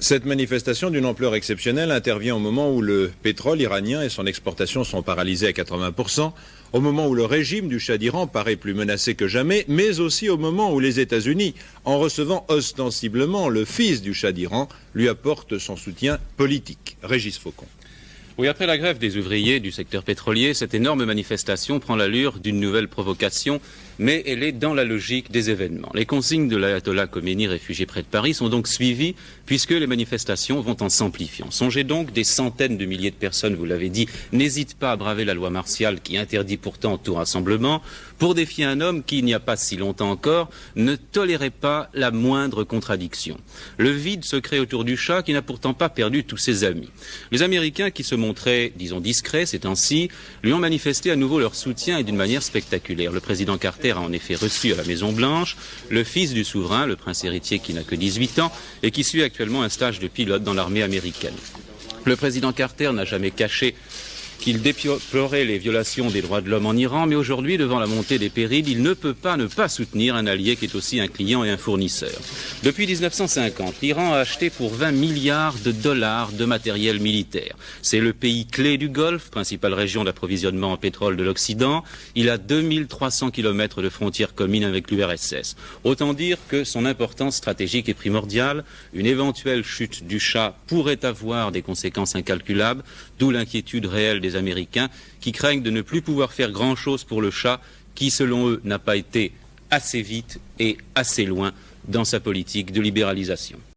Cette manifestation d'une ampleur exceptionnelle intervient au moment où le pétrole iranien et son exportation sont paralysés à 80%, au moment où le régime du Shah d'Iran paraît plus menacé que jamais, mais aussi au moment où les États-Unis, en recevant ostensiblement le fils du Shah d'Iran, lui apportent son soutien politique. Régis Faucon. Oui, après la grève des ouvriers du secteur pétrolier, cette énorme manifestation prend l'allure d'une nouvelle provocation, mais elle est dans la logique des événements. Les consignes de l'ayatollah Khomeini, réfugié près de Paris, sont donc suivies puisque les manifestations vont en s'amplifiant. Songez donc, des centaines de milliers de personnes, vous l'avez dit, n'hésitent pas à braver la loi martiale qui interdit pourtant tout rassemblement pour défier un homme qui, il n'y a pas si longtemps encore, ne tolérait pas la moindre contradiction. Le vide se crée autour du Shah qui n'a pourtant pas perdu tous ses amis. Les Américains qui se montraient, disons, discrets ces temps-ci, lui ont manifesté à nouveau leur soutien et d'une manière spectaculaire. Le président Carter a en effet reçu à la Maison-Blanche le fils du souverain, le prince héritier qui n'a que 18 ans et qui suit actuellement un stage de pilote dans l'armée américaine. Le président Carter n'a jamais caché qu'il déplorait les violations des droits de l'homme en Iran, mais aujourd'hui, devant la montée des périls, il ne peut pas ne pas soutenir un allié qui est aussi un client et un fournisseur. Depuis 1950, l'Iran a acheté pour 20 milliards de dollars de matériel militaire. C'est le pays clé du Golfe, principale région d'approvisionnement en pétrole de l'Occident. Il a 2300 km de frontières communes avec l'URSS. Autant dire que son importance stratégique est primordiale. Une éventuelle chute du Shah pourrait avoir des conséquences incalculables, d'où l'inquiétude réelle des Américains qui craignent de ne plus pouvoir faire grand-chose pour le Shah qui, selon eux, n'a pas été assez vite et assez loin dans sa politique de libéralisation.